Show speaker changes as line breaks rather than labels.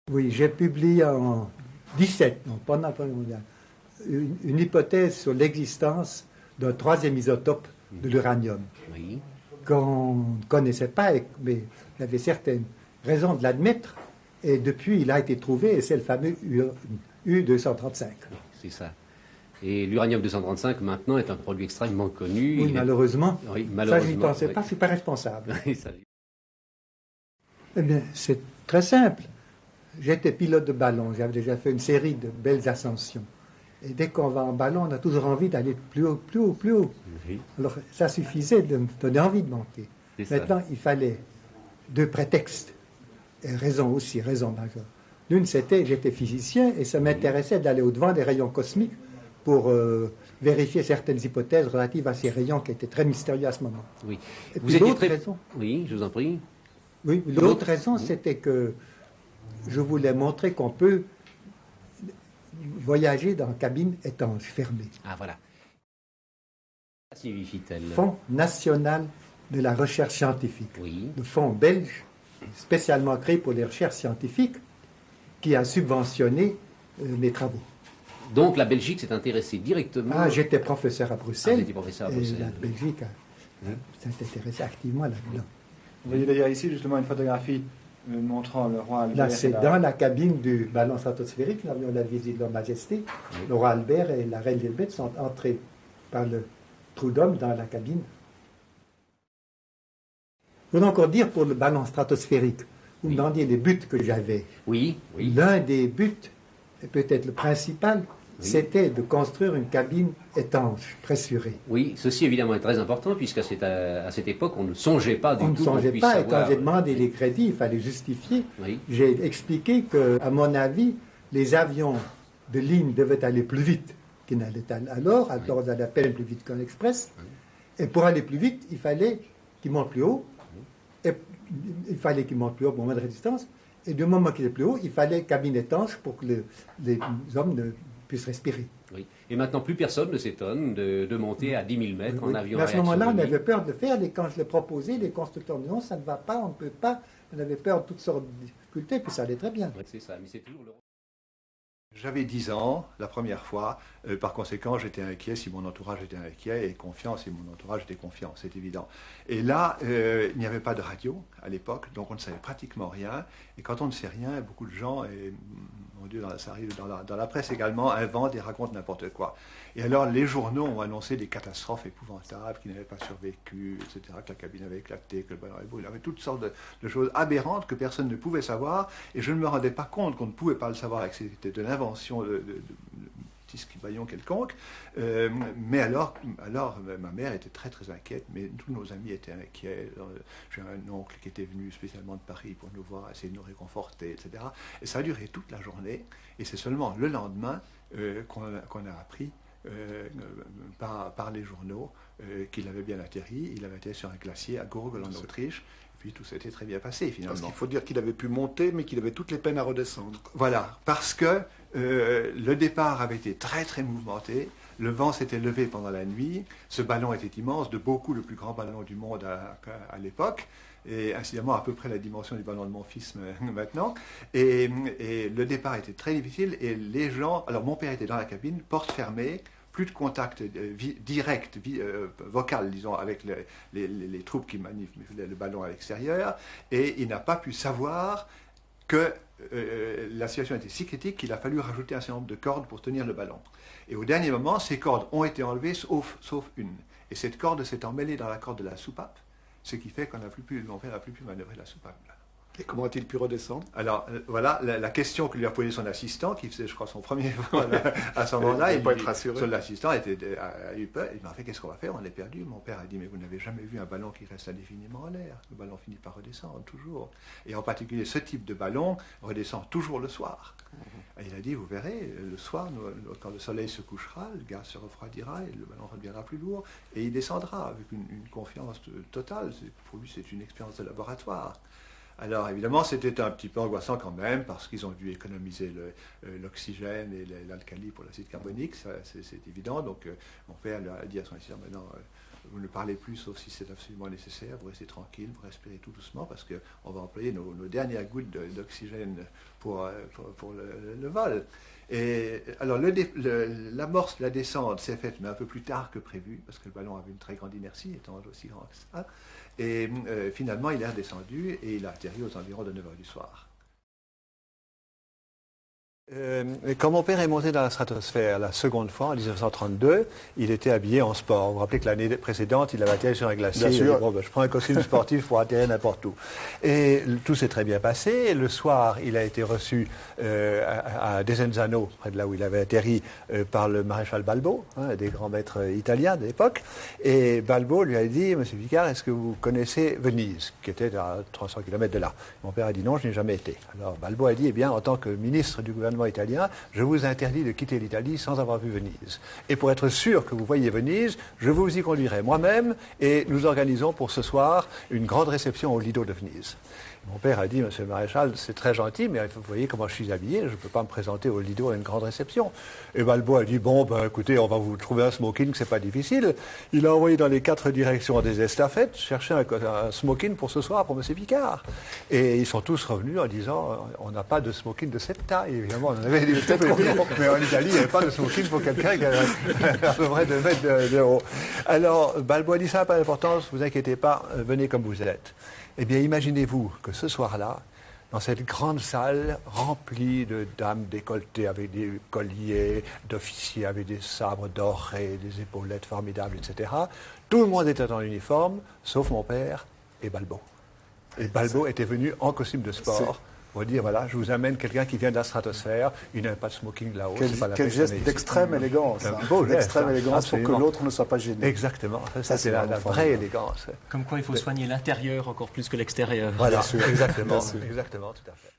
Oui, j'ai publié en 17, donc pendant la Première Guerre mondiale, une hypothèse sur l'existence d'un troisième isotope de l'uranium,
Oui.
qu'on ne connaissait pas, mais il y avait certaines raisons de l'admettre, et depuis il a été trouvé, et c'est le fameux U-235.
C'est ça. Et l'uranium 235 maintenant est un produit extrêmement connu.
Oui, malheureusement.
Oui,
Ça, je n'y pensais pas, je ne suis pas responsable.
Oui, ça...
Eh bien, c'est très simple. J'étais pilote de ballon, j'avais déjà fait une série de belles ascensions. Et dès qu'on va en ballon, on a toujours envie d'aller plus haut, plus haut, plus haut.
Oui.
Alors, ça suffisait de me donner envie de monter. Maintenant, il fallait deux prétextes. Et raison aussi, raison majeure. L'une, c'était, j'étais physicien et ça m'intéressait d'aller au-devant des rayons cosmiques pour vérifier certaines hypothèses relatives à ces rayons qui étaient très mystérieux à ce moment.
Oui.
Et puis l'autre raison...
Oui, je vous en prie.
Oui, l'autre raison, c'était que je voulais montrer qu'on peut voyager dans une cabine étanche, fermée.
Ah, voilà. Que signifie-t-elle?
Fonds national de la recherche scientifique.
Oui.
Le fonds belge, spécialement créé pour les recherches scientifiques, qui a subventionné mes travaux.
Donc la Belgique s'est intéressée directement...
Ah, j'étais professeur à Bruxelles.
Ah, vous étiez professeur à Bruxelles.
Et la Belgique s'est intéressée activement là-dedans.
Vous voyez d'ailleurs ici justement une photographie montrant le roi Albert.
Là, c'est dans la cabine du ballon stratosphérique, nous avions la visite de leur Majesté. Oui. Le roi Albert et la reine Elisabeth sont entrés par le trou d'homme dans la cabine. Je voudrais encore dire pour le ballon stratosphérique, vous me demandiez les buts que j'avais.
Oui, oui.
L'un des buts, et peut-être le principal, c'était de construire une cabine étanche, pressurée.
Oui, ceci évidemment est très important, puisqu'à cette époque, on ne songeait pas du tout.
On ne songeait pas, et quand j'ai demandé les crédits, il fallait justifier.
Oui.
J'ai expliqué que, à mon avis, les avions de ligne devaient aller plus vite qu'ils n'allaient alors on allait à peine plus vite qu'un express. Et pour aller plus vite, il fallait qu'ils montent plus haut. Et il fallait qu'ils montent plus haut pour moins de résistance. Et du moment qu'il est plus haut, il fallait cabine étanche pour que les hommes puissent respirer.
Oui. Et maintenant, plus personne ne s'étonne de monter à 10 000 mètres en avion.
Mais à ce moment-là, on avait peur de le faire. Et quand je l'ai proposé, les constructeurs disaient non, ça ne va pas, on ne peut pas. On avait peur de toutes sortes de difficultés, puis ça allait très bien.
Oui, c'est ça, mais c'est toujours le...
J'avais 10 ans la première fois, par conséquent j'étais inquiet si mon entourage était inquiet et confiant si mon entourage était confiant, c'est évident. Et là, il n'y avait pas de radio à l'époque, donc on ne savait pratiquement rien. Et quand on ne sait rien, beaucoup de gens, et mon Dieu, ça arrive dans la presse également, inventent et racontent n'importe quoi. Et alors les journaux ont annoncé des catastrophes épouvantables, qui n'avaient pas survécu, etc., que la cabine avait éclaté, que le ballon avait brûlé. Il y avait toutes sortes de choses aberrantes que personne ne pouvait savoir, et je ne me rendais pas compte qu'on ne pouvait pas le savoir et que c'était de l'invention de petits scribaillons quelconques. Mais alors, ma mère était très très inquiète, mais tous nos amis étaient inquiets. J'ai un oncle qui était venu spécialement de Paris pour nous voir, essayer de nous réconforter, etc. Et ça a duré toute la journée, et c'est seulement le lendemain qu'on a appris par les journaux qu'il avait bien atterri. Il avait été sur un glacier à Gurgel en Autriche. Puis tout s'était très bien passé finalement.
Parce qu'il faut dire qu'il avait pu monter, mais qu'il avait toutes les peines à redescendre.
Voilà, parce que le départ avait été très très mouvementé, le vent s'était levé pendant la nuit, ce ballon était immense, de beaucoup le plus grand ballon du monde à l'époque, et incidemment à peu près la dimension du ballon de mon fils maintenant, et le départ était très difficile, et les gens, alors mon père était dans la cabine, porte fermée, plus de contact direct, vocal, disons, avec les troupes qui manipulaient le ballon à l'extérieur, et il n'a pas pu savoir que la situation était si critique qu'il a fallu rajouter un certain nombre de cordes pour tenir le ballon. Et au dernier moment, ces cordes ont été enlevées, sauf une. Et cette corde s'est emmêlée dans la corde de la soupape, ce qui fait mon père n'a plus pu manœuvrer la soupape.
Et comment a-t-il pu redescendre?
Alors, voilà la question que lui a posée son assistant, qui faisait, je crois, son premier vol à ce moment-là.
Il ne pas être rassuré.
L'assistant a eu peur. Il m'a fait, qu'est-ce qu'on va faire? On est perdu. Mon père a dit, mais vous n'avez jamais vu un ballon qui reste indéfiniment en l'air. Le ballon finit par redescendre, toujours. Et en particulier, ce type de ballon redescend toujours le soir. Et il a dit, vous verrez, le soir, quand le soleil se couchera, le gaz se refroidira et le ballon redeviendra plus lourd. Et il descendra avec une confiance totale. Pour lui, c'est une expérience de laboratoire. Alors évidemment, c'était un petit peu angoissant quand même, parce qu'ils ont dû économiser l'oxygène et l'alcali pour l'acide carbonique, c'est évident. Donc mon père a dit à son assistant, maintenant, vous ne parlez plus sauf si c'est absolument nécessaire, vous restez tranquille, vous respirez tout doucement parce qu'on va employer nos dernières gouttes d'oxygène pour le vol. Et alors l'amorce de la descente s'est faite mais un peu plus tard que prévu parce que le ballon avait une très grande inertie étant aussi grand que ça. Et finalement il est redescendu et il a atterri aux environs de 9h du soir.
Quand mon père est monté dans la stratosphère la seconde fois, en 1932, il était habillé en sport. Vous vous rappelez que l'année précédente, il avait atterri sur un glacier.
Bien sûr.
Il a dit, bon, ben, je prends un costume sportif pour atterrir n'importe où. Et tout s'est très bien passé. Et le soir, il a été reçu à Desenzano, près de là où il avait atterri, par le maréchal Balbo, des grands maîtres italiens de l'époque. Et Balbo lui a dit, Monsieur Picard, est-ce que vous connaissez Venise, qui était à 300 km de là? Mon père a dit non, je n'ai jamais été. Alors Balbo a dit, eh bien, en tant que ministre du gouvernement italien, je vous interdis de quitter l'Italie sans avoir vu Venise. Et pour être sûr que vous voyez Venise, je vous y conduirai moi-même et nous organisons pour ce soir une grande réception au Lido de Venise. Mon père a dit, Monsieur le maréchal, c'est très gentil, mais vous voyez comment je suis habillé, je ne peux pas me présenter au Lido à une grande réception. Et Balbo a dit, bon, ben, écoutez, on va vous trouver un smoking, c'est pas difficile. Il a envoyé dans les 4 directions des estafettes chercher un smoking pour ce soir pour Monsieur Picard. Et ils sont tous revenus en disant, on n'a pas de smoking de cette taille. Évidemment, on avait des têtes mais en Italie, il n'y avait pas de smoking pour quelqu'un qui avait à peu près 2 mètres de haut. Alors, Balbo a dit, ça n'a pas d'importance, vous inquiétez pas, venez comme vous êtes. Eh bien, imaginez-vous que ce soir-là, dans cette grande salle remplie de dames décolletées avec des colliers, d'officiers avec des sabres dorés, des épaulettes formidables, etc., tout le monde était en uniforme, sauf mon père et Balbo. Et Balbo était venu en costume de sport pour dire, voilà, je vous amène quelqu'un qui vient de la stratosphère, il n'a pas de smoking là-haut.
Quel geste d'extrême élégance. D'extrême élégance pour que l'autre ne soit pas gêné.
Exactement, ça c'est la vraie élégance.
Comme quoi il faut soigner l'intérieur encore plus que l'extérieur.
Voilà, exactement, exactement, tout à fait.